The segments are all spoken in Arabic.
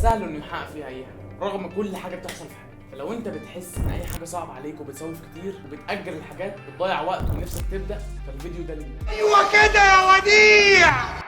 سهل انه يحقق فيها اي حاجه رغم كل حاجه بتحصل في حياتك. فلو انت بتحس ان اي حاجه صعبه عليك وبتسوف كتير وبتاجل الحاجات وبتضيع وقت ونفسك تبدا، فالفيديو ده ليك. ايوه كده يا وديع.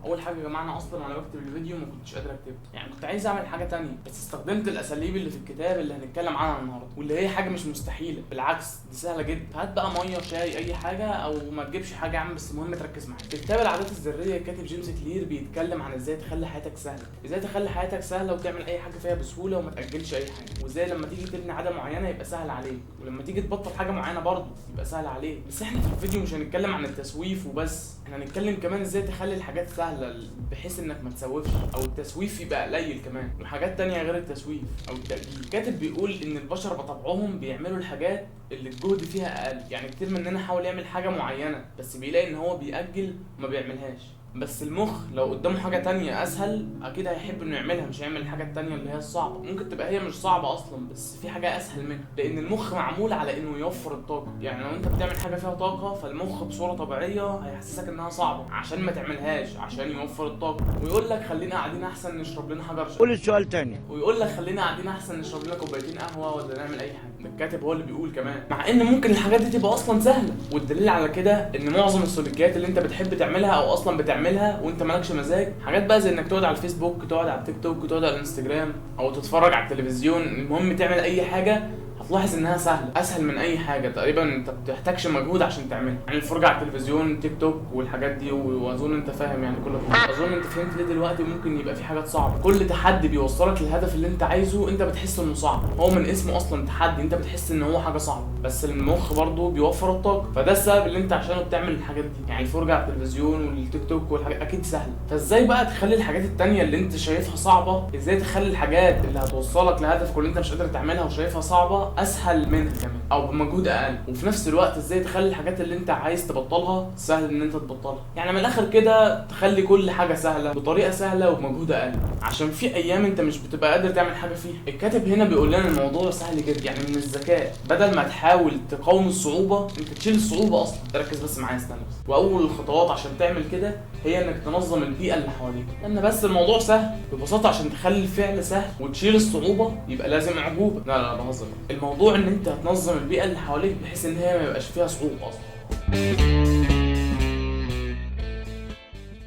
اول حاجه يا جماعه، انا اصلا وانا بكتب الفيديو ما كنتش قادر اكتبه، يعني كنت عايز اعمل حاجه تانية، بس استخدمت الاساليب اللي في الكتاب اللي هنتكلم عنها النهارده، واللي هي حاجه مش مستحيله، بالعكس دي سهله جدا. هات بقى ميه، شاي، اي حاجه، او ما تجيبش حاجه يا عم، بس المهم تركز معايا. في كتاب العادات الذريه الكاتب جيمس كلير بيتكلم عن ازاي تخلي حياتك سهله، ازاي تخلي حياتك سهله وتعمل اي حاجه فيها بسهوله وما تاجلش اي حاجه، وازاي لما تيجي تبني عاده معينه يبقى سهل عليك، ولما تيجي تبطل حاجه معينه برضه يبقى سهل عليك. بس احنا في الفيديو مش هنتكلم عن التسويف وبس، احنا هنتكلم كمان ازاي تخلي الحاجات سهله بحيث انك ما تسوفش، او التسويف يبقى قليل كمان، وحاجات تانية غير التسويف او التأجيل. الكاتب بيقول ان البشر بطبعهم بيعملوا الحاجات اللي الجهد فيها اقل، يعني كتير مننا حاول يعمل حاجه معينه بس بيلاقي ان هو بيأجل وما بيعملهاش. بس المخ لو قدامه حاجه تانية اسهل اكيد هيحب انه يعملها، مش هيعمل الحاجه التانية اللي هي الصعبه. ممكن تبقى هي مش صعبه اصلا بس في حاجه اسهل منها، لان المخ معمول على انه يوفر الطاقه. يعني لو انت بتعمل حاجه فيها طاقه فالمخ بصوره طبيعيه هيحسسك انها صعبه عشان ما تعملهاش، عشان يوفر الطاقه، ويقول لك خلينا قاعدين احسن نشرب لنا حجر شاي. قول السؤال تاني. ويقول لك خلينا قاعدين احسن نشرب لنا كوبايتين قهوه ولا نعمل اي حاجه. الكاتب هو اللي بيقول كمان، مع ان ممكن الحاجات دي تبقى اصلا سهله، والدليل على كده ان معظم السلوكيات اللي انت بتحب تعملها او اصلا بتعملها وانت مالكش مزاج، حاجات بقى زي انك تقعد على الفيسبوك، تقعد على التيك توك، تقعد على الانستجرام، او تتفرج على التلفزيون، المهم تعمل اي حاجه هتلاحظ انها سهله، اسهل من اي حاجه تقريبا، انت ما بتحتاجش مجهود عشان تعملها. يعني الفرجه على التلفزيون، تيك توك والحاجات دي، واظن انت فاهم يعني كل ده. اظن انت فهمت ليه دلوقتي ممكن يبقى في حاجات صعبه. كل تحدي بيوصلك للهدف اللي انت عايزه انت بتحس انه صعب، هو من اسمه اصلا تحدي، انت بتحس ان هو حاجه صعبه، بس المخ برضه بيوفر الطاقه، فده السبب اللي انت عشانه بتعمل الحاجات دي. يعني الفرجه على التلفزيون والتيك توك والحاجات اكيد سهله، فازاي بقى تخلي الحاجات التانيه اللي انت شايفها صعبه، ازاي تخلي الحاجات اللي هتوصلك لهدفك واللي انت مش قادر تعملها وشايفها صعبه اسهل منها كمان او بمجهود اقل، وفي نفس الوقت ازاي تخلي الحاجات اللي انت عايز تبطلها سهل ان انت تبطلها. يعني من الاخر كده تخلي كل حاجه سهله بطريقه سهله وبمجهود اقل، عشان في ايام انت مش بتبقى قادر تعمل حاجه فيها. الكاتب هنا بيقول لنا الموضوع سهل جدا، يعني من الذكاء بدل ما تحاول تقاوم الصعوبه انت تشيل الصعوبه اصلا. ركز بس معايا، استنى بس. واول الخطوات عشان تعمل كده هي انك تنظم البيئه اللي حواليك، لان بس الموضوع سهل ببساطه. عشان تخلي الفعل سهل وتشيل الصعوبه يبقى لازم اعجوبه. لا بهزر، الموضوع ان انت تنظم البيئه اللي حواليك بحيث ان هي ما يبقاش فيها صعوبه اصلا.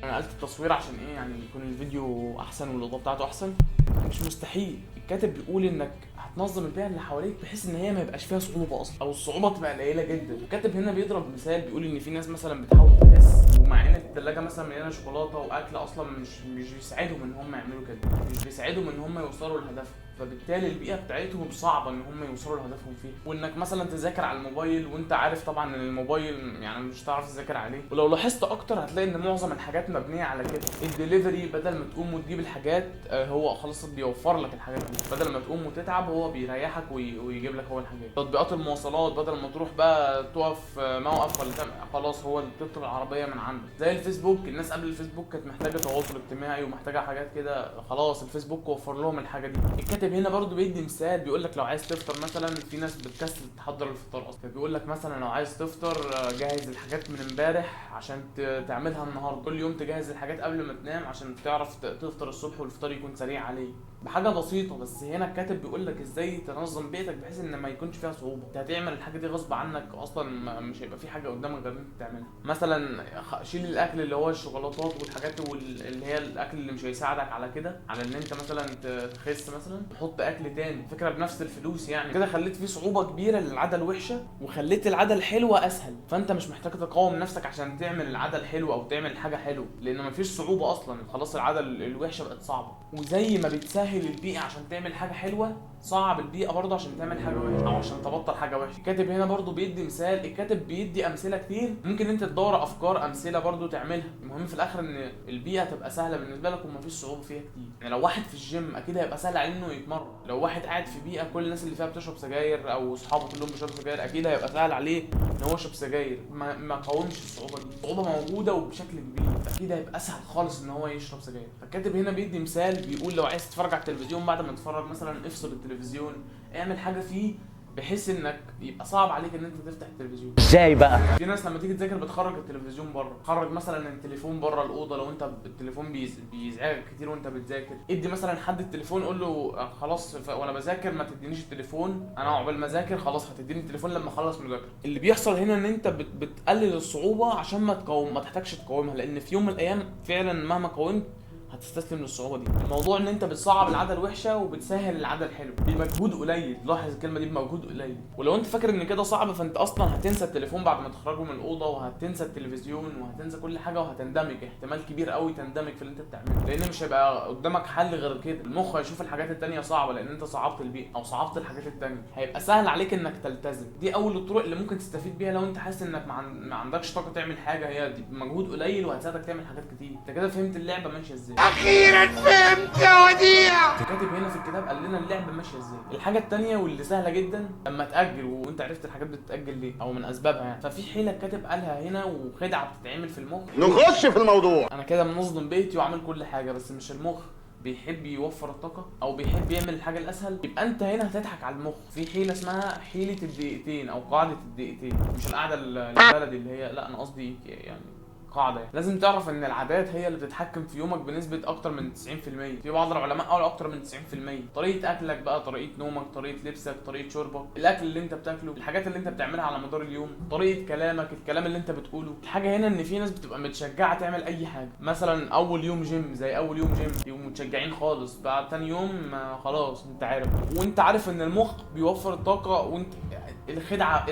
انا نقلت التصوير عشان ايه؟ يعني يكون الفيديو احسن والاضاءه بتاعته احسن. مش مستحيل، الكاتب بيقول انك هتنظم البيئه اللي حواليك بحيث ان هي ما يبقاش فيها صعوبه اصلا، او الصعوبه تبقى قليله جدا. الكاتب هنا بيضرب مثال، بيقول ان في ناس مثلا بتحاول تخس، ومع ان الثلاجه مثلا مليانه شوكولاته واكل اصلا مش بيساعدهم ان هم يعملوا كده، مش بيساعدهم ان هم يوصلوا لهدفهم، فبالتالي البيئه بتاعتهم صعبه ان هم يوصلوا لهدفهم فيها. وانك مثلا تذاكر على الموبايل وانت عارف طبعا ان الموبايل يعني مش هتعرف تذاكر عليه. ولو لاحظت اكتر هتلاقي ان معظم الحاجات مبنيه على كده. الدليفري بدل ما تقوم وتجيب الحاجات هو خلاص بيوفر لك الحاجات دي، بدل ما تقوم وتتعب هو بيريحك ويجيب لك هو الحاجات. تطبيقات المواصلات بدل ما تروح بقى تقف موقف ولا خلاص هو اللي بتطلب العربيه من عندك. زي الفيسبوك، الناس قبل الفيسبوك كانت محتاجه تواصل اجتماعي ومحتاجه حاجات كده، خلاص الفيسبوك وفر لهم الحاجه دي. الكاتب هنا برضو بيدي مثال، بيقول لك لو عايز تفطر مثلا، في ناس بتكسل تحضر الفطار اصلا، بيقول لك مثلا لو عايز تفطر جهز الحاجات من امبارح عشان تعملها النهارده. كل يوم تجهز الحاجات قبل ما تنام عشان تعرف تفطر الصبح والفطار يكون سريع عليك بحاجه بسيطه. بس هنا الكاتب بيقول لك ازاي تنظم بيئتك بحيث ان ما يكونش فيها صعوبه. انت هتعمل الحاجه دي غصب عنك اصلا، مش هيبقى في حاجه قدامك غير ان انت تعملها. مثلا شيل الاكل اللي هو الشوكولاتات والحاجات اللي هي الاكل اللي مش هيساعدك على كده، على ان انت مثلا تخس مثلا، تحط اكل تاني فكره بنفس الفلوس. يعني كده خليت فيه صعوبه كبيره للعاده الوحشه وخليت العاده الحلوه اسهل، فانت مش محتاج تقاوم نفسك عشان تعمل العاده الحلوه او تعمل حاجه حلوه، لان مفيش صعوبه اصلا، خلاص العاده الوحشه بقت صعبه. وزي ما بتسهل البيئه عشان تعمل حاجه حلوه، صعب البيئه برضه عشان تعمل حاجه وحشه او عشان تبطل حاجه وحشه. الكاتب هنا برضه بيدي مثال، الكاتب بيدي امثله كتير ممكن انت تدور افكار امثله برضه تعملها. المهم في الاخر ان البيئه تبقى سهله بالنسبه لك ومفيش صعوبه فيها كتير. يعني لو واحد في الجيم اكيد هيبقى سهل عليه انه يتمرن، لو واحد قاعد في بيئه كل الناس اللي فيها بتشرب سجاير او اصحابه كلهم بيشربوا سجاير اكيد هيبقى سهل عليه ان هو يشرب سجاير، ما قاومش الصعوبه دي. الصعوبه موجوده وبشكل كبير، اكيد هيبقى اسهل خالص ان هو يشرب سجاير. فالكاتب هنا بيدي مثال، بيقول لو عايز تتفرج على التلفزيون بعد ما تتفرج مثلا افصل التلفزيون، اعمل حاجه فيه بحيث انك يبقى صعب عليك ان انت تفتح التلفزيون. ازاي بقى؟ في ناس لما تيجي تذاكر بتخرج التلفزيون بره، خرج مثلا التليفون بره الاوضه لو انت التليفون بيزعجك كتير وانت بتذاكر. ادي مثلا حد التليفون، قول له خلاص وانا بذاكر ما تدينيش التليفون، انا عقبال ما اذاكر خلاص هتديني التليفون لما اخلص مذاكره. اللي بيحصل هنا ان انت بتقلل الصعوبه عشان ما تحتاجش تقاومها، لان في يوم من الايام فعلا مهما قاومت هتستسلم للصعوبه دي. الموضوع ان انت بتصعب العاده الوحشه وبتسهل العاده الحلوه بمجهود قليل. لاحظ الكلمه دي، بمجهود قليل. ولو انت فاكر ان كده صعب فانت اصلا هتنسى التليفون بعد ما تخرجه من الاوضه، وهتنسى التلفزيون وهتنسى كل حاجه، وهتندمج. احتمال كبير قوي تندمج في اللي انت بتعمله، لان مش هيبقى قدامك حل غير كده. المخ هيشوف الحاجات التانيه صعبه لان انت صعبت البيئه او صعبت الحاجات التانيه. هيبقى سهل عليك انك تلتزم. دي اول الطرق اللي ممكن تستفيد بيها لو انت حاسس انك ما عندكش طاقه تعمل حاجه. هي دي بمجهود قليل وهتساعدك تعمل حاجات كتير. انت كده فهمت اللعبه ماشيه ازاي. اخيرا فهمت يا وديع. كاتب هنا في الكتاب قال لنا اللعبه ماشيه ازاي. الحاجه الثانيه واللي سهله جدا لما تاجل، وانت عرفت الحاجات بتتاجل ليه او من اسبابها يعني. ففي حيله الكاتب قالها هنا وخدعه بتتعمل في المخ. نخش في الموضوع. انا كده منظم بيتي وعامل كل حاجه، بس مش المخ بيحب يوفر الطاقه او بيحب يعمل الحاجه الاسهل. يبقى انت هنا هتضحك على المخ. في حيله اسمها حيله الدقيقتين او قاعده الدقيقتين، مش القاعده البلدي اللي هي، لا انا قصدي يعني قاعده. لازم تعرف ان العادات هي اللي بتتحكم في يومك بنسبه اكتر من 90%. في بعض العلماء قالوا اكتر من 90%. طريقه اكلك بقى، طريقه نومك، طريقه لبسك، طريقه شربك، الاكل اللي انت بتاكله، الحاجات اللي انت بتعملها على مدار اليوم، طريقه كلامك، الكلام اللي انت بتقوله. الحاجه هنا ان في ناس بتبقى متشجعه تعمل اي حاجه. مثلا اول يوم جيم، زي اول يوم جيم يبقوا متشجعين خالص. بعد تاني يوم خلاص انت عارف. وانت عارف ان المخ بيوفر الطاقه. وانت الخدعه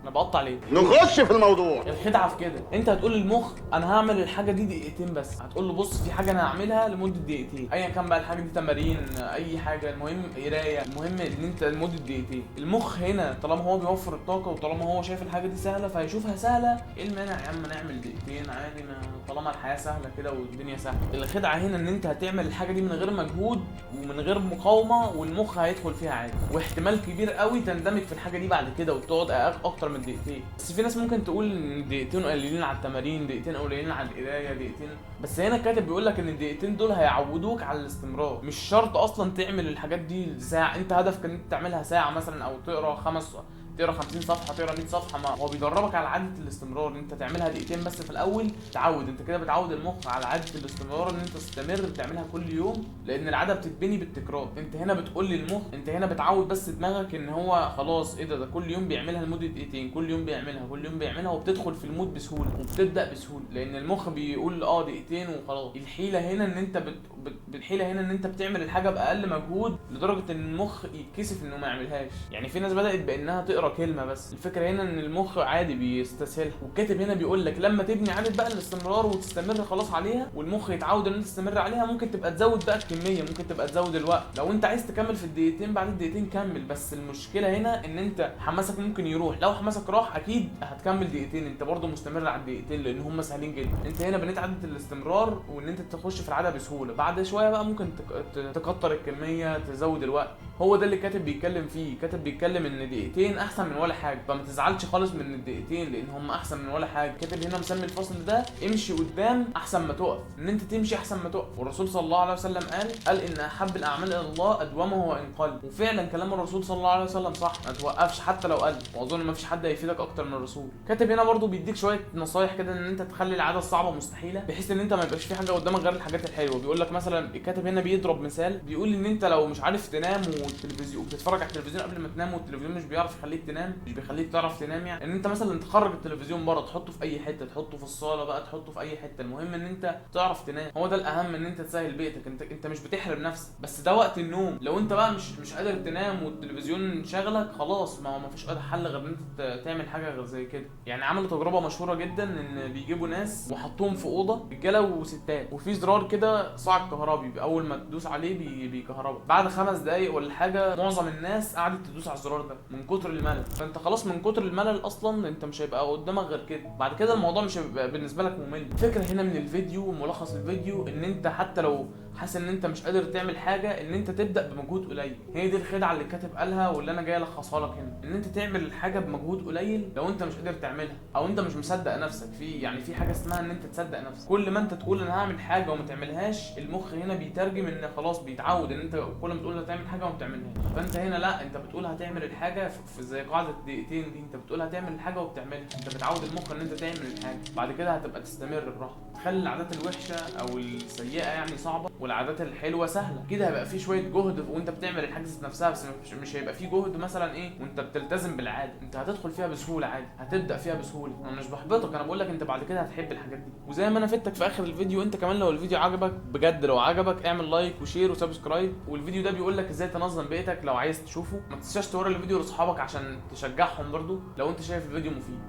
انا بقطع ليه. نخش في الموضوع. الخدعه في كده، انت هتقول للمخ انا هعمل الحاجه دي دقيقتين بس. هتقول له بص في حاجه انا هعملها لمده دقيقتين، ايا كان بقى الحاجه دي، تمارين، اي حاجه، المهم قرايه، المهم ان انت لمده دقيقتين. المخ هنا طالما هو بيوفر الطاقه وطالما هو شايف الحاجه دي سهله فهيشوفها سهله. ايه المانع يا عم نعمل دقيقتين عادي، ما طالما الحياه سهله كده والدنيا سهله. الخدعه هنا ان انت هتعمل الحاجه دي من غير مجهود ومن غير مقاومه، والمخ هيدخل فيها عادي. واحتمال كبير قوي تندمج في الحاجه دي بعد كده وتقعد اكتر من دقيقتين. بس في ناس ممكن تقول ان دقيقتين قليلين على التمارين، دقيقتين قليلين على القرايه، دقيقتين. بس هنا الكاتب بيقول لك ان الدقيقتين دول هيعودوك على الاستمرار. مش شرط اصلا تعمل الحاجات دي ساعه. انت هدفك ان انت تعملها ساعه مثلا، او تقرا 50 صفحه، تقرا 100 صفحه. ما هو بيدربك على عاده الاستمرار، ان انت تعملها دقيقتين بس في الاول تعود. انت كده بتعود المخ على عاده الاستمرار، ان انت تستمر بتعملها كل يوم، لان العاده بتتبني بالتكرار. انت هنا بتقول للمخ، انت هنا بتعود بس دماغك ان هو خلاص ايه ده كل يوم بيعملها لمده دقيقتين، كل يوم بيعملها وبتدخل في المود بسهوله وبتبدا بسهوله، لان المخ بيقول دقيقتين وخلاص. الحيله هنا ان انت بتعمل الحاجه باقل مجهود لدرجه ان المخ يتكسف انه ما يعملهاش. يعني في ناس بدات بانها تقرا كلمه بس. الفكره هنا ان المخ عادي بيستسهلها. والكاتب هنا بيقول لك لما تبني عاده بقى الاستمرار وتستمر خلاص عليها، والمخ يتعود ان انت تستمر عليها، ممكن تبقى تزود بقى الكميه، ممكن تبقى تزود الوقت. لو انت عايز تكمل في الدقيقتين، بعد الدقيقتين كمل. بس المشكله هنا ان انت حماسك ممكن يروح. لو حماسك راح اكيد هتكمل دقيقتين، انت برضو مستمر على الدقيقتين لان هم سهلين جدا. انت هنا بنيت عاده الاستمرار وان انت تخش في العاده بسهوله. بعد شويه بقى ممكن تكتر الكميه، تزود الوقت. هو ده اللي الكاتب بيتكلم فيه. الكاتب بيتكلم ان دقيقتين احسن من ولا حاجه، فما تزعلش خالص من الدقيقتين لان هم احسن من ولا حاجه. الكاتب هنا مسمي الفصل ده امشي قدام احسن ما تقف. ان انت تمشي احسن ما تقف. والرسول صلى الله عليه وسلم قال ان احب الاعمال الى الله ادومه وان قل. وفعلا كلام الرسول صلى الله عليه وسلم صح، ما توقفش حتى لو قل. واظن ما فيش حد هيفيدك اكتر من الرسول. الكاتب هنا برضو بيديك شويه نصايح كده ان انت تخلي العاده الصعبه مستحيله، بحيث ان انت ما يبقاش في حاجه قدامك غير الحاجات الحلوه. بيقول لك مثلا، الكاتب هنا بيضرب مثال، بيقول ان انت لو مش عارف تنام والتلفزيون بتتفرج على التلفزيون قبل ما تنام، والتلفزيون مش بيعرف يخليك تنام، مش بيخليك تعرف تنام، يعني ان انت مثلا تخرج التلفزيون بره، تحطه في اي حته، تحطه في الصاله بقى، تحطه في اي حته، المهم ان انت تعرف تنام. هو ده الاهم، ان انت تسهل بيتك. انت مش بتحرم نفسك، بس ده وقت النوم. لو انت بقى مش قادر تنام والتلفزيون شغلك، خلاص ما فيش حل غير ان انت تعمل حاجه غير زي كده. يعني عملوا تجربه مشهوره جدا ان بيجيبوا ناس وحطوهم في اوضه، رجاله وستات، وفي زرار كده صاع كهربي، اول ما تدوس عليه بيكهربا. بعد 5 دقايق ولا حاجه معظم الناس قعدت تدوس على الزرار ده من كتر الملل. فانت خلاص من كتر الملل اصلا انت مش هيبقى قدامك غير كده. بعد كده الموضوع مش هيبقى بالنسبه لك ممل. الفكره هنا من الفيديو وملخص الفيديو ان انت حتى لو حاسس ان انت مش قادر تعمل حاجه، ان انت تبدا بمجهود قليل. هي دي الخدعه اللي الكاتب قالها واللي انا جاي الخصها لك هنا، ان انت تعمل الحاجه بمجهود قليل لو انت مش قادر تعملها او انت مش مصدق نفسك. في حاجه اسمها ان انت تصدق نفسك. كل ما انت تقول انا هعمل حاجه وما تعملهاش، المخ هنا بيترجم ان خلاص بيتعود ان انت كل ما تقول هتعمل حاجه وما بتعملهاش. فانت هنا لا، انت بتقول هتعمل الحاجه في زي قاعده الدقيقتين دي، انت بتقول هتعمل الحاجه وبتعملها. انت بتعود المخ ان انت تعمل الحاجه، بعد كده هتبقى تستمر براحتك. تخلي العادات الوحشه او السيئه يعني صعبه والعادات الحلوه سهله. كده هيبقى في شويه جهد وانت بتعمل الحاجه نفسها، بس مش هيبقى في جهد مثلا ايه وانت بتلتزم بالعاده. انت هتدخل فيها بسهوله عادي، هتبدا فيها بسهوله. انا مش بحبطك، انا بقول لك انت بعد كده هتحب الحاجات دي. وزي ما انا فدتك في اخر الفيديو، انت كمان لو الفيديو عجبك بجد، لو عجبك اعمل لايك وشير وسبسكرايب. والفيديو ده بيقول لك ازاي تنظم بيئتك لو عايز تشوفه. ما تنساش توري الفيديو لاصحابك عشان تشجعهم برضو لو انت شايف الفيديو مفيد.